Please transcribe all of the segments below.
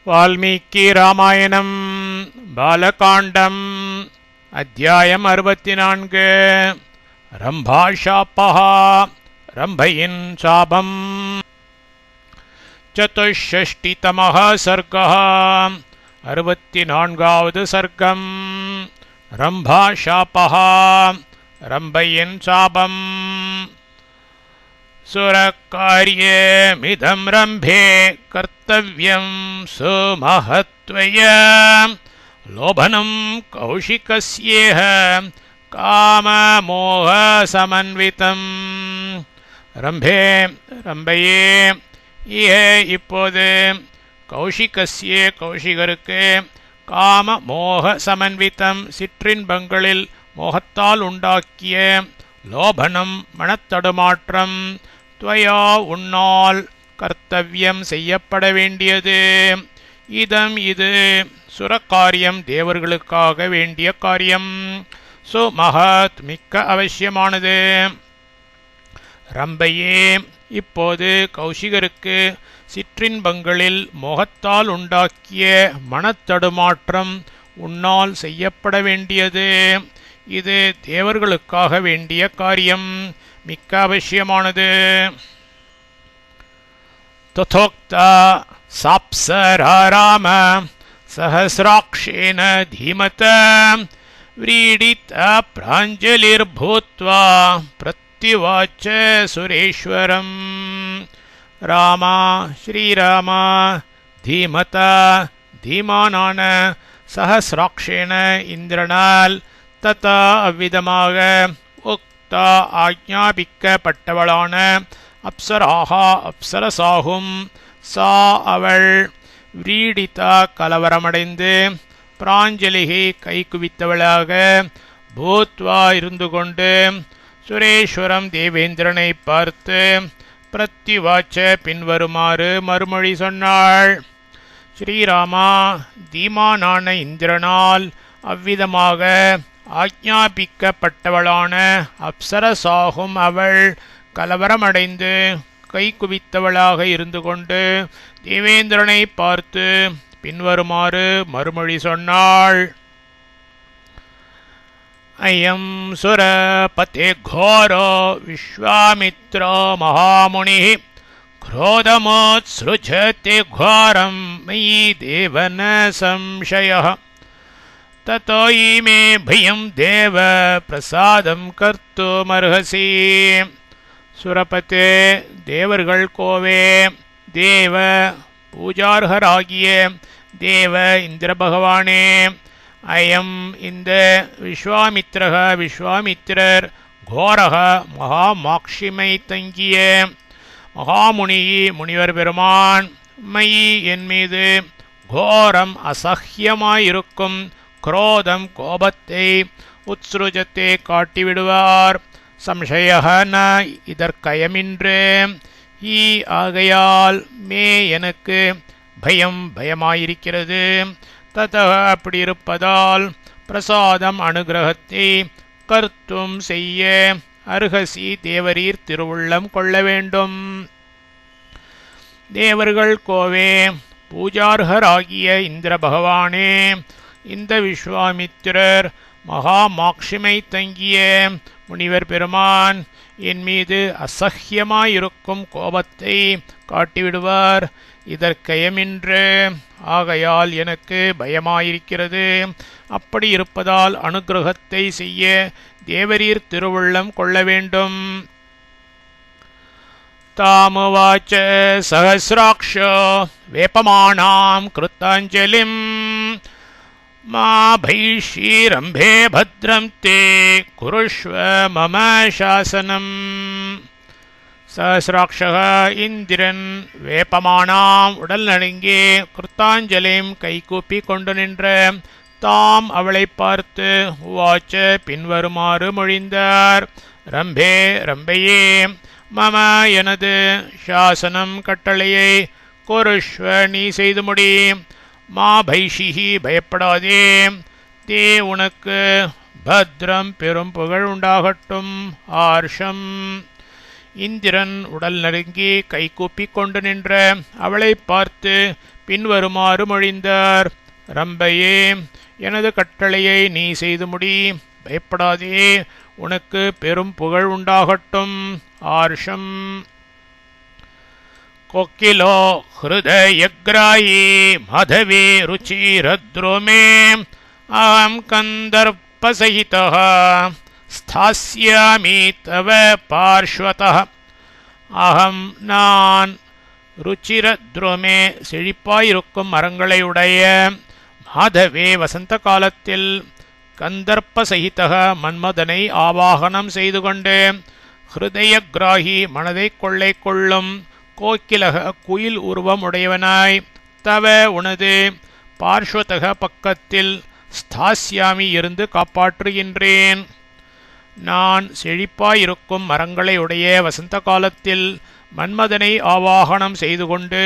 வால்மீகி ராமாயணம் பாலகாண்டம் அத்தியாயம் 64 ரம்பாஷாபஹா ரம்பையின் சாபம் சதுஷ்ஷஷ்டிதமஹ சர்கः 64வது சர்க்கம் ரம்பாஷாபஹா ரம்பையின் சாபம் சுரகார்யமிதம் ரம்பே கர்த்தவ்யம் சுமஹத்வய லோபனம் கௌஷிகஸ்யேஹ காமமோக சமன்விதம். ரம்பே ரம்பையே, இப்போது கௌஷிகஸ்யே கௌஷிகருக்கு காம மோக சமன்விதம் சிற்றின்பங்களில் மோகத்தால் உண்டாக்கிய லோபனம் மனத்தடுமாற்றம் துவயா உன்னால் கர்த்தவ்யம் செய்யப்பட வேண்டியது. இதம் இது சுரக்காரியம் தேவர்களுக்காக வேண்டிய காரியம். சுமஹத் மிக்க அவசியமானது. ரம்பையே, இப்போது கௌஷிகருக்கு சிற்றின்பங்களில் மோகத்தால் உண்டாக்கிய மனத்தடுமாற்றம் உன்னால் செய்யப்பட வேண்டியது. இது தேவர்களுக்காக வேண்டிய காரியம், மிக்க அவசியமானது. ததோக்தா சாப்சரா ராம சஹஸ்ராக்ஷேன தீமத व्रीडित प्राञ्जलिर्भूत्वा प्रत्युवाच सुरेश्वरम्. ராமா ஸ்ரீராமா தீமதா தீமானான சஹஸ்ராக்ஷேன இந்திரனால் ததா அவ்விதமாக உக்தா ஆக்ஞாபிக்கப்பட்டவளான அப்சராஹா அப்சரசாகும் சா அவள் விரீடிதா கலவரமடைந்து பிராஞ்சலிகை கை குவித்தவளாக பூத்வா இருந்து கொண்டு சுரேஸ்வரம் தேவேந்திரனை பார்த்து பிரத்யுவாச்ச பின்வருமாறு மறுமொழி சொன்னாள். ஸ்ரீராமா, தீமானான இந்திரனால் அவ்விதமாக ஆக்ஞாபிக்கப்பட்டவளான அப்சரசாகும் அவள் கலவரமடைந்து கை குவித்தவளாக இருந்து கொண்டு தேவேந்திரனை பார்த்து பின்வருமாறு மறுமொழி சொன்னாள். அயம் சுரபதே கோரோ விஸ்வாமித்ரோ மகாமுனி क्रोधमोत्सृजते घोरं मयि देव न संशयः ततो इमे भयं देव प्रसादं कर्तुमर्हसि. சுரபதே, தேவர்கள் கோவே, தேவ பூஜார்ஹராகிய தேவ இந்திர பகவானே, அயம் இந்த விஸ்வாமித்ரக விஸ்வாமித்திரர் கோரக மகாமாக்ஷிமை தங்கிய மகாமுனி முனிவர் பெருமான் மயி என் மீது கோரம் அசஹ்யமாயிருக்கும் குரோதம் கோபத்தை உத்ஸ்ருஜத்தை காட்டிவிடுவார். சம்சய ந இதற்கயமின்று ஈ ஆகையால் மே எனக்கு பயம் பயமாயிருக்கிறது. தத அப்படி இருப்பதால் பிரசாதம் அனுகிரகத்தை கர்த்தும் செய்ய அருகசி தேவரீர் திருவுள்ளம் கொள்ள வேண்டும். தேவர்கள் கோவே, பூஜார்ஹராகிய இந்திர பகவானே, இந்த விஸ்வாமித்திரர் மகாமாக்ஷிமை தங்கிய முனிவர் பெருமான் என் மீது அசஹ்யமாயிருக்கும் கோபத்தை காட்டிவிடுவார். இதற்கயமின்று ஆகையால் எனக்கு பயமாயிருக்கிறது. அப்படி இருப்பதால் அனுகிரகத்தை செய்ய தேவரீர் திருவுள்ளம் கொள்ள வேண்டும். தாமுவாச்ச சஹஸ்ராக்ஷோ வேபமானாம் கிருத்தாஞ்சலிம் மா பைஷீரம்பே பத்ரம் தே குருஷ்வ மம சாசனம். சஹஸ்ராக்ஷக இந்திரன் வேப்பமானாம் உடல் நடுங்கி கிருத்தாஞ்சலிம் கைகூப்பி கொண்டு நின்ற தாம் அவளை பார்த்து உவாச்ச பின்வருமாறு மொழிந்தார். ரம்பே ரம்பையே, மம எனது சாசனம் கட்டளையை குருஷ்வ நீ செய்து முடி. மா பைஷிஹி பயப்படாதே. தே உனக்கு பத்ரம் பெரும் புகழ் உண்டாகட்டும். ஆர்ஷம் இந்திரன் உடல் நடுங்கி கைகூப்பிக் கொண்டு நின்ற அவளை பார்த்து பின்வருமாறு மொழிந்தார். ரம்பையே, எனது கட்டளையை நீ செய்து முடி, பயப்படாதே, உனக்கு பெரும் புகழ் உண்டாகட்டும். ஆர்ஷம். कोकिलो हृदयग्राही माधवी रुचिरद्रुमे अहं कन्दर्पसहितः स्थास्यामि तव पार्श्वतः. அகம் நான் ருச்சிரத்ருமே செழிப்பாயிருக்கும் மரங்களையுடைய மாதவே வசந்த காலத்தில் கந்தர்ப்ப சகிதக மன்மதனை ஆவாகனம் செய்து கொண்டு ஹிருதயகிராகி மனதை கொள்ளை கொள்ளும் கோக்கிலக குயில் உருவம் உடையவனாய் தவ உனது பார்ஷ்வதக பக்கத்தில் ஸ்தாஸ்யாமி இருந்து காப்பாற்றுகின்றேன். நான் செழிப்பாயிருக்கும் மரங்களை உடைய வசந்த காலத்தில் மன்மதனை ஆவாகனம் செய்து கொண்டு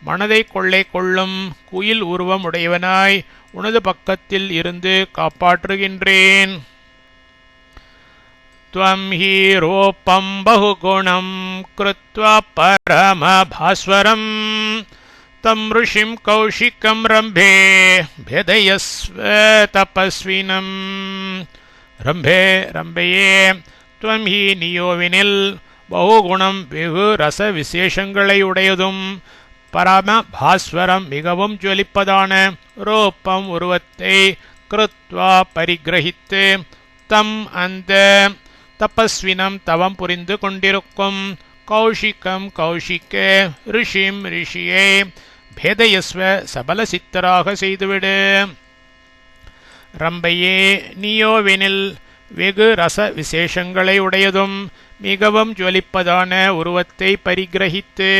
மனதை கொள்ளை கொள்ளும் குயில் உருவம் உடையவனாய் உனது பக்கத்தில் இருந்து காப்பாற்றுகின்றேன். त्वं हि रूपं बहुगुणं कृत्वा परमभास्वरं तं ऋषिं कौशिकं रम्भे भेदयस्व तपस्विनं. ரம்பே, ரம்பையே, துவம் ஹி நீயோவினில் பகுகுணம் வெகு ரச விசேஷங்களை உடையதும் பரம பாஸ்வரம் மிகவும் ஜொலிப்பதான ரூபம் உருவத்தை கிருத்வா பரிகிரகித்து தம் அந்த தபஸ்வினம் தவம் புரிந்து கொண்டிருக்கும் கௌஷிகம் கௌஷிக்க ரிஷிம் ரிஷியை பேதயஸ்வ சபல சித்தராக செய்துவிடு. ரம்பையே, நீயோவெனில் வெகு ரச விசேஷங்களை உடையதும் மிகவும் ஜொலிப்பதான உருவத்தை பரிகிரகித்து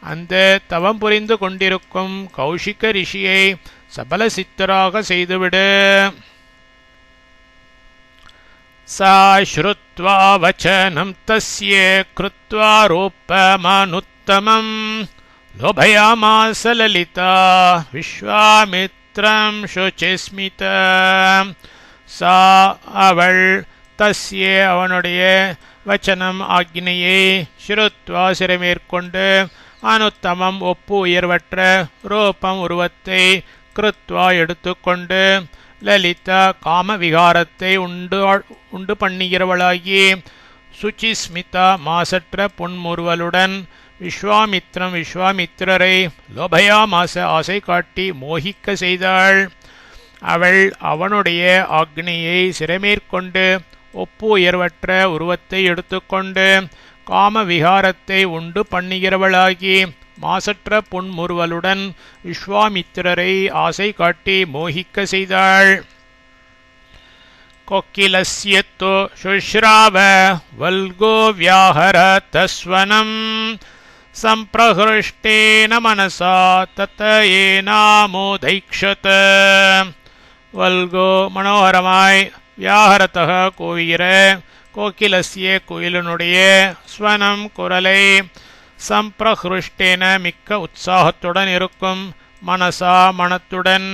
அந்த தவம் புரிந்து கொண்டிருக்கும் கௌஷிக ரிஷியை சபல சித்தராக செய்துவிடு. सा श्रुत्वा वचनं तस्य कृत्वा रूपमनुत्तमं लोभयामास ललिता विश्वामित्रं शुचिस्मित. सा அவள் தஸ்ய அவனுடைய வச்சனம் ஆக்ஞையை ஸ்ருத்வா சிறமேற்கொண்டு அனுத்தமம் ஒப்பு உயர்வற்ற ரூபம் உருவத்தை கிருத்வா எடுத்துக்கொண்டு லலிதா காம விகாரத்தை உண்டு பண்ணுகிறவளாகி சுச்சிஸ்மிதா மாசற்ற புன்முறுவலுடன் விஸ்வாமித்ரம் விஸ்வாமித்திரரை லோபயாமாச ஆசை காட்டி மோகிக்க செய்தாள். அவள் அவனுடைய ஆக்னியை சிறமேற்கொண்டு ஒப்பு உயர்வற்ற உருவத்தை எடுத்துக்கொண்டு காம விகாரத்தை உண்டு பண்ணுகிறவளாகி மாசற்ற புன்முறுவலுடன் விஸ்வாமித்திரரை ஆசை காட்டி மோகிக்க செய்தாள். कोकिलस्यतो शुश्राव वल्गो व्याहरत स्वनं सम्प्रहृष्टेन मनसा ततयेनामोदैक्षत. வல்கோ மனோகரமாய் வியாஹரதக கோவிகிற கோகிலஸ்ய கோயிலனுடைய ஸ்வனம் குரலை சம்பிரஹ்ருஷ்டேன மிக்க உற்சாகத்துடன் இருக்கும் மனசா மனத்துடன்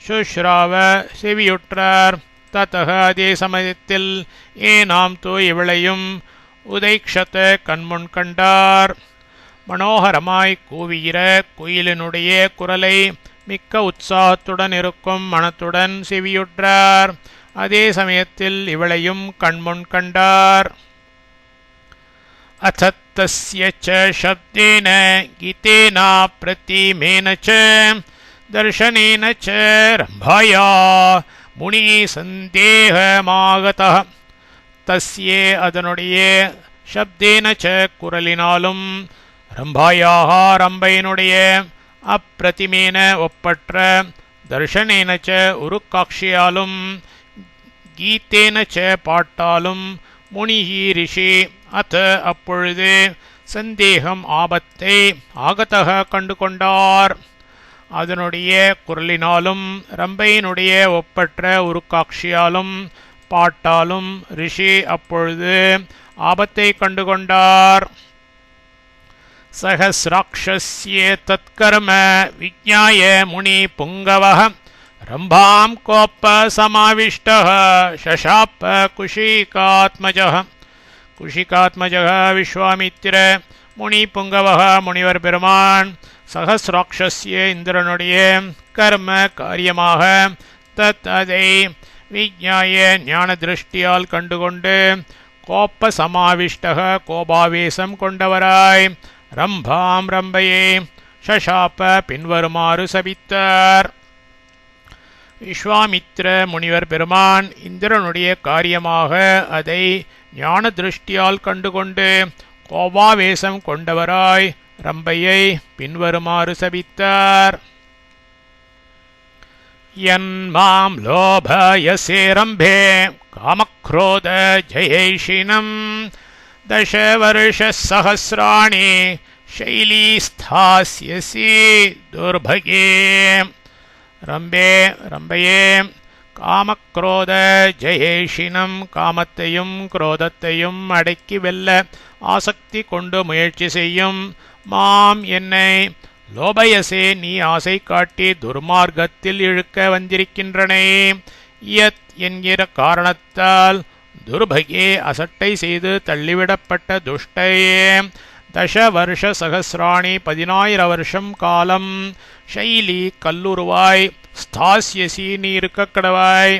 சுஷ்ராவ செவியுற்றார். தத்தக அதே சமயத்தில் ஏனாம் தோ இவளையும் உதைக்ஷத கண்முன் கண்டார். மனோகரமாய் கூவுகிற குயிலினுடைய குரலை மிக்க உற்சாகத்துடன் இருக்கும் மனத்துடன் செவியுற்றார். அதே சமயத்தில் இவளையும் கண்முன் கண்டார். அத்தஸ்ய ச சப்தேன கீதேன பிரதிமேன ச தர்ஷனேன ச ரம்பாயா முனி சந்தேகமாகதः. தஸ்யே அதனுடைய சப்தேன ச குரலினாலும் ரம்பாயாக ரம்பையினுடைய அப்பிரதிமேன ஒப்பற்ற தர்ஷனேன ச உருக்காட்சியாலும் கீதேன ச பாட்டாலும் முனிஹி ரிஷி அத அப்பொழுது சந்தேகம் ஆபத்தை ஆகதக கண்டு கொண்டார். அதனுடைய குரலினாலும் ரம்பையினுடைய ஒப்பற்ற உருக்காட்சியாலும் பாட்டாலும் ரிஷி அப்பொழுது ஆபத்தை கண்டு கொண்டார். சஹஸ்ராக்ஷஸ்யே தத்கர்ம விஜ்ஞாய முனி புங்கவஹ ரம்பாம் கோப்ப சமாவிஷ்டஹ ஷஷாப்ப குஷிகாத்மஜஹ. குஷிகாத்மஜஹ விஸ்வாமித்திர முனி புங்கவஹ முனிவர் பெருமான் சகசிராட்சஸ்ய இந்திரனுடைய கர்ம காரியமாக தத் அதை விஜ்ஞாய ஞான திருஷ்டியால் கண்டுகொண்டு கோப்ப சமாவிஷ்டக கோபாவேசம் கொண்டவராய் ரம்பாம் ரம்பையே ஷஷாப்ப பின்வருமாறு சபித்தார். விஸ்வாமித்ர முனிவர் பெருமான் இந்திரனுடைய காரியமாக அதை ஞான திருஷ்டியால் கண்டுகொண்டு கோபாவேசம் கொண்டவராய் ரம்பையை பின்வருமாறு சபித்தார். யன்மாம் லோபயசே ரம்பே காமக்ரோத ஜெயைஷினம் தசவர்ஷசஹஸ்ராணி शैलीस्थास्यसि दुर्भगे. ரம்பே ரம்பையே காமக்ரோத ஜெயேஷினம் காமத்தையும் குரோதத்தையும் அடக்கி வெல்ல ஆசக்தி கொண்டு முயற்சி செய்யும் மாம் என்னை லோபயசே நீ ஆசை காட்டி துர்மார்க்கத்தில் இழுக்க வந்திருக்கின்றனே. யத் என்கிற காரணத்தால் துர்பகே அசட்டை செய்து தள்ளிவிடப்பட்ட துஷ்டையே தச வருஷ சகசிராணி 10000 வருஷம் காலம் ஷைலி கல்லுருவாய் ஸ்தாஸ்யசி நீ இருக்கக்கடவாய்.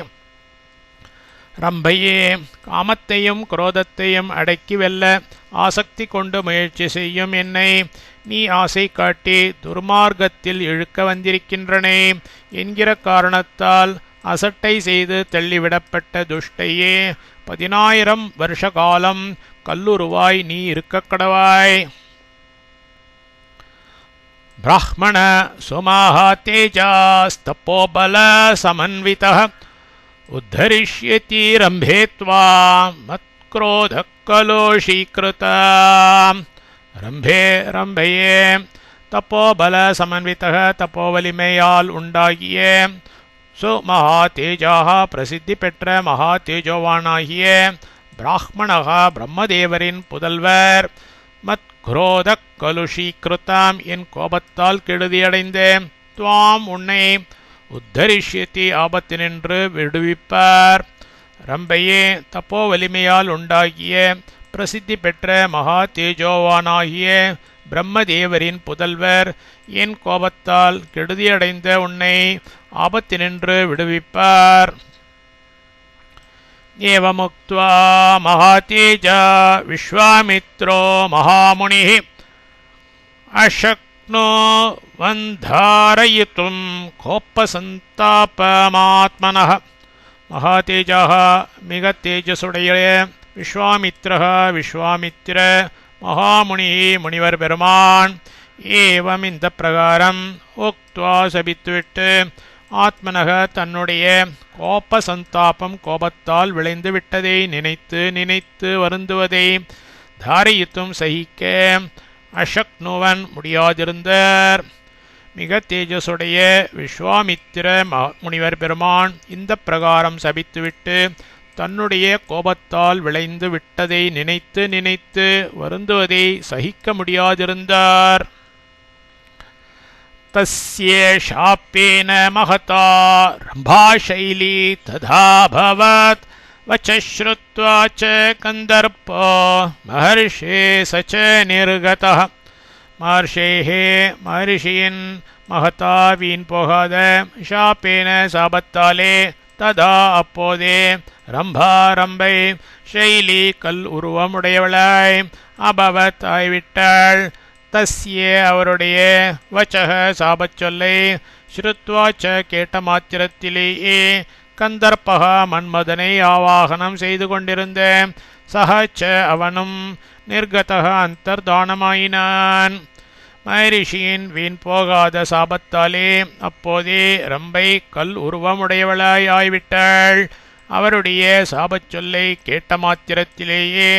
ரம்பையே காமத்தையும் குரோதத்தையும் அடக்கி வெல்ல ஆசக்தி கொண்டு முயற்சி செய்யும் என்னை நீ ஆசை காட்டி துர்மார்க்கத்தில் இழுக்க வந்திருக்கின்றனே என்கிற காரணத்தால் அசட்டை செய்து தள்ளிவிடப்பட்ட துஷ்டையே 10000 வருஷ காலம் கல்லுருவாய் நீ இருக்கக்கடவாய். பிராமண சுமாஹா தேஜாஸ்தபோபல சமன்விதः உத்தரிஷ்யதி ரம்பே த்வாம் மத்க்ரோத கலோஷீக்ருதா. ரம்பே ரம்பையே தப்போபல சமன்விதः தப்போவலிமையால் உண்டாகிய சுமஹா தேஜாக பிரசித்தி பெற்ற மகா தேஜோவானாகிய பிராமணகா பிரம்மதேவரின் புதல்வர் மத்க்ரோத கலுஷீக்ருதாம் என் கோபத்தால் கெடுதியடைந்தேன் துவாம் உன்னை உத்தரிஷ்யதி ஆபத்தினின்று விடுவிப்பார். ரம்பையே தப்போ வலிமையால் உண்டாகிய பிரசித்தி பெற்ற மகா தேஜோவானாகிய பிரம்மதேவரின் புதல்வர் என் கோபத்தால் கெடுதியடைந்த உன்னை ஆபத்தினின்று விடுவிப்பார். ஏவமுக்த்வா மகாதேஜா விஸ்வாமித்ரோ மகாமுனிः அசக்னோ வந்தாரயித்தும் கோப்பசந்தாபமாத்மனः. மகாதேஜாக மிக தேஜசுடைய விஸ்வாமித்திர மகாமுனி முனிவர் பெருமான் ஏவம் இந்த பிரகாரம் உக்த்வா சபித்துவிட்டு ஆத்மனக தன்னுடைய கோப சந்தாபம் கோபத்தால் விளைந்து விட்டதை நினைத்து நினைத்து வருந்துவதை தாரயித்தும் சகிக்க அசக்னுவன் முடியாதிருந்தார். மிக தேஜசுடைய விஸ்வாமித்திர முனிவர் பெருமான் இந்த பிரகாரம் சபித்துவிட்டு தன்னுடைய கோபத்தால் விளைந்து விட்டதை நினைத்து நினைத்து வருந்துவதை சகிக்க முடியாதிருந்தார். தஸ்ய ஷாப்பேன மகதா ரம்பாஷைலி ததாபவத் வச்ச்ருத்வா ச கந்தர்ப்போ மஹர்ஷே சச்ச நிர்கதः. மஹர்ஷியின் மகதா வீண் போகாத ஷாப்பேன சாபத்தாலே ததா அப்போதே ரம்பா ரம்பை ஷைலி கல் உருவமுடையவளாய் அபவத் ஆய்விட்டாள். தஸ்ய அவருடைய வச்சக சாபச் சொல்லை ஸ்ருத்வாச்ச கேட்ட மாத்திரத்திலேயே கந்தர்ப்பக மன்மதனை ஆவாகனம் செய்து கொண்டிருந்த சஹச்ச அவனும் நிர்கதக அந்தர்தானமாயினான். மஹரிஷியின் வீண் போகாத சாபத்தாலே அப்போதே ரம்பை கல் உருவமுடையவளாய் ஆய்விட்டாள். அவருடைய சாபச் சொல்லை கேட்ட மாத்திரத்திலேயே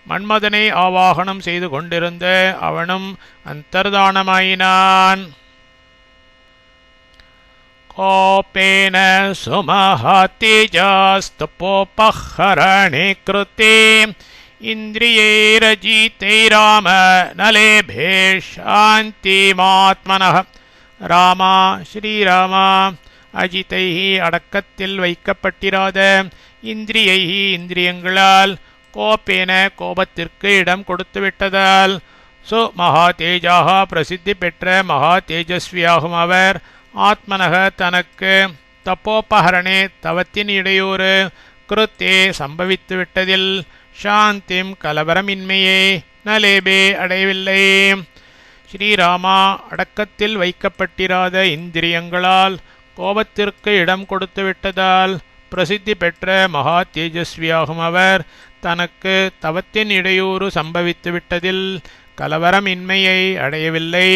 மன்மதனை ஆவாகனம் செய்து கொண்டிருந்த அவனும் அந்தர்தானமாயினான். கோபேன சுமஹாத்தேஜாஸ்தபோபஹரணே கிருத்தே இந்திரியைரஜிதைராம நலேபே சாந்திமாத்மனः. ராமா ஸ்ரீராமா அஜிதை அடக்கத்தில் வைக்கப்பட்டிராத இந்திரியங்களால் கோபேன கோபத்திற்கு இடம் கொடுத்து விட்டதால் சோ மகா தேஜாக பிரசித்தி பெற்ற மகா தேஜஸ்வியாகும் அவர் ஆத்மனக தனக்கு தப்போபஹரணே தவத்தின் இடையூறு கிருத்தே சம்பவித்து விட்டதில் சாந்திம் கலவரமின்மையே நலேபே அடையவில்லை. ஸ்ரீராமா அடக்கத்தில் வைக்கப்பட்டிராத இந்திரியங்களால் கோபத்திற்கு இடம் கொடுத்து விட்டதால் பிரசித்தி பெற்ற மகா தேஜஸ்வியாகும் அவர் தனக்கு தவத்தின் இடையூறு சம்பவித்து விட்டதில் கலவரமின்மையை அடையவில்லை.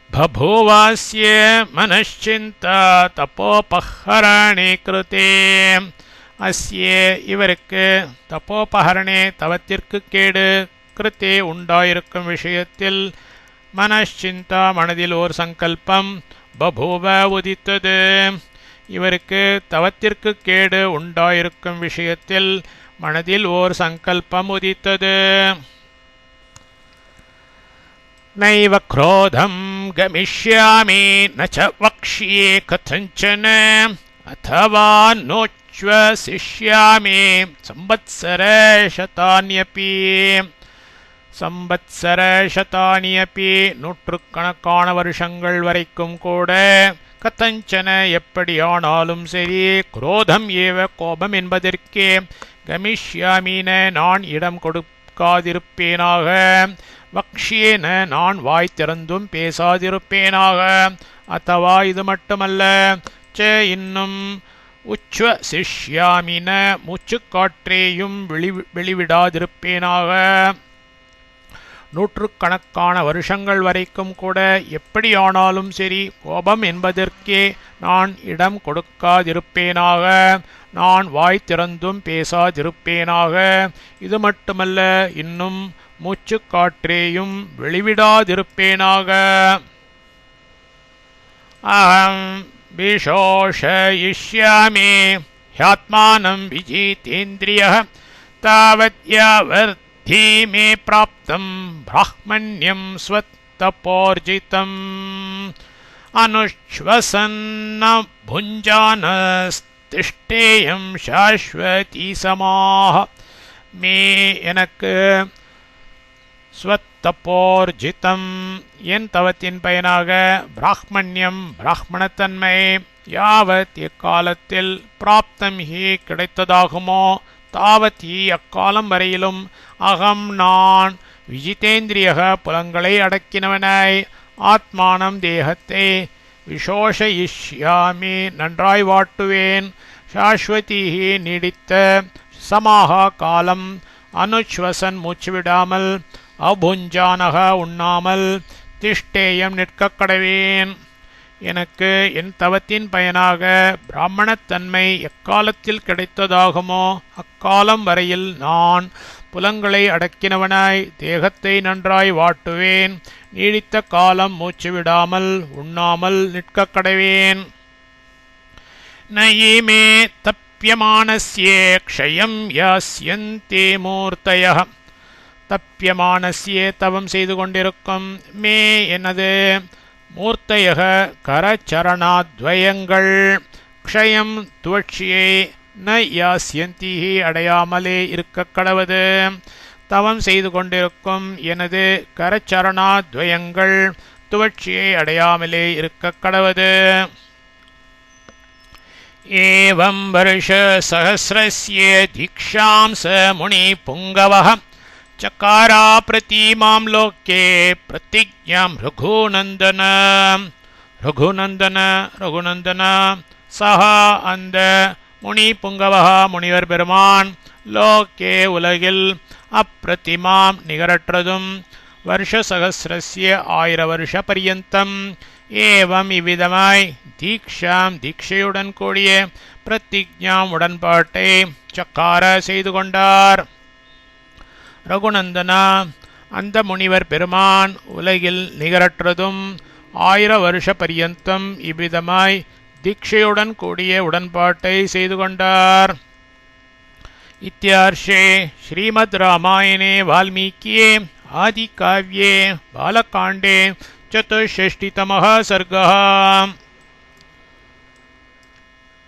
பபூவாஸ்ய மனச்சிந்தா தப்போபஹரணே கிருதே அஸ்ய இவருக்கு தப்போபஹரணே தவத்திற்கு கேடு கிருத்தே உண்டாயிருக்கும் விஷயத்தில் மனச்சிந்தா மனதில் ஓர் சங்கல்பம் பபூவ உதித்தது. இவருக்கு தவத்திற்கு கேடு உண்டாயிருக்கும் விஷயத்தில் மனதில் ஓர் சங்கல்பம் உதித்தது. நைவ க்ரோதம் கமிஷ்யாமி நச வக்ஷ்யே கதஞ்சன அதவா நோச்வசிஷ்யாமி சம்பத்சர சதான்யபி. சம்பத்சர சதானியபி நூற்றுக்கணக்கான வருஷங்கள் வரைக்கும் கூட கதஞ்சன எப்படியானாலும் சரி குரோதம் ஏவ கோபம் என்பதற்கே கமிஷ்யாமீன நான் இடம் கொடுக்காதிருப்பேனாக வக்ஷியேன நான் வாய் திறந்தும் பேசாதிருப்பேனாக அத்தவா இது மட்டுமல்ல ச இன்னும் உச்வசிஷ்யாமின மூச்சுக்காற்றேயும் வெளிவிடாதிருப்பேனாக. நூற்றுக்கணக்கான வருஷங்கள் வரைக்கும் கூட எப்படியானாலும் சரி கோபம் என்பதற்கே நான் இடம் கொடுக்காதிருப்பேனாக நான் வாய் திறந்தும் பேசாதிருப்பேனாக. இது மட்டுமல்ல இன்னும் மூச்சுக்காற்றேயும் வெளிவிடாதிருப்பேனாக. அஹம் விஷோஷயிஷ்யாமி ஹ்யாத்மானம் விஜிதேந்திரியः தாவத் யாவர்த்தி மே பிராப்தம் பிராஹ்மண்யம் ஸ்வத்தபோர்ஜிதம் அனுஷ்வசன்ன புஞ்சானஸ்திஷ்டேயம் சாஸ்வதி சமாஹ. மே எனக்கு ஸ்வத்தபோர்ஜிதம் என் தவத்தின் பயனாக பிராஹ்மண்யம் பிராஹ்மணத்தன்மை யாவத் எக்காலத்தில் பிராப்தம் ஹி கிடைத்ததாகுமோ தாவத் ஹி அக்காலம் வரையிலும் அகம் நான் விஜிதேந்திரியக புலங்களை அடக்கினவனாய் ஆத்மானம் தேகத்தை விஷோஷயிஷ்யாமி நன்றாய் வாட்டுவேன் சாஸ்வதி நீடித்த சமாகா காலம் அனுச்வசன் மூச்சுவிடாமல் அபுஞ்சானக உண்ணாமல் திஷ்டேயம் நிற்கக் கடவேன். எனக்கு என் தவத்தின் பயனாக பிராமணத்தன்மை எக்காலத்தில் கிடைத்ததாகுமோ அக்காலம் வரையில் நான் புலங்களை அடக்கினவனாய் தேகத்தை நன்றாய் வாட்டுவேன் நீடித்த காலம் மூச்சுவிடாமல் உண்ணாமல் நிற்கக் கடவேன். நயிமே தப்யமானஸ்ய க்ஷயம் யாஸ்யந்தே மூர்த்தயः. தப்யமானஸ்ய தவம் செய்து கொண்டிருக்கும் மே எனது மூர்த்தயக கரச்சரணாத்வயங்கள் க்ஷயம் துவட்சியை ந யாஸ்யந்தி அடையாமலே இருக்க கடவது. தவம் செய்து கொண்டிருக்கும் எனது கரச்சரணாத்வயங்கள் துவட்சியை அடையாமலே இருக்க கடவது. ஏவம் வருஷ சஹஸ்ரஸ்ய தீக்ஷாம் ச முனி புங்கவः சகாரா பிரதிமாம் லோக்கே பிரதிஜ்ஞாம் ரகுநந்தன. ரகுநந்தன ரகுநந்தன சஹா அந்த முனி புங்கவஹ முனிவர் பெருமான் லோக்கே உலகில் அப்பிரதிமாம் நிகரற்றதும் வருஷசகசிரஸ்ய 1000 வருஷ பரியந்தம் ஏவம் இவ்விதமாய் தீக்ஷாம் தீட்சையுடன் கூடிய பிரதிஜ்ஞாம் உடன்பாட்டை சக்கார செய்து கொண்டார். ரகுநந்தனா அந்த முனிவர் பெருமான் உலகில் நிகரற்றதும் 1000 வருஷ பரியந்தம் இவ்விதமாய் தீட்சையுடன் கூடிய உடன்பாட்டை செய்து கொண்டார். இத்தியார்ஷே ஸ்ரீமத் ராமாயணே வால்மீகியே ஆதி காவ்யே பாலகாண்டே சதுஷ்ஷஷ்டிதமः சர்கः.